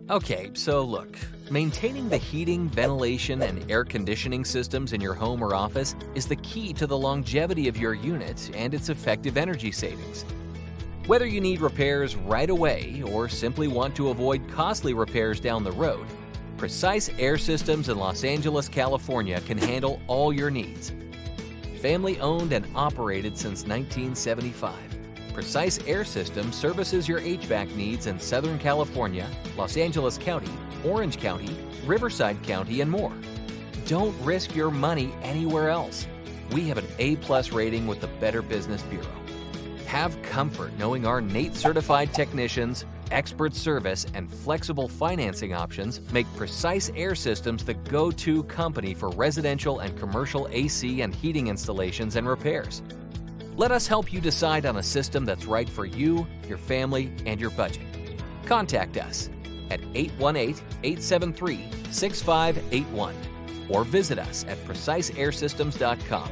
Okay, so look, maintaining the heating, ventilation, and air conditioning systems in your home or office is the key to the longevity of your unit and its effective energy savings. Whether you need repairs right away or simply want to avoid costly repairs down the road, Precise Air Systems in Los Angeles, California can handle all your needs. Family owned and operated since 1975. Precise Air Systems services your HVAC needs in Southern California, Los Angeles County, Orange County, Riverside County, and more. Don't risk your money anywhere else. We have an A+ rating with the Better Business Bureau. Have comfort knowing our NATE certified technicians, expert service, and flexible financing options make Precise Air Systems the go-to company for residential and commercial AC and heating installations and repairs. Let us help you decide on a system that's right for you, your family, and your budget. Contact us at 818-873-6581 or visit us at preciseairsystems.com.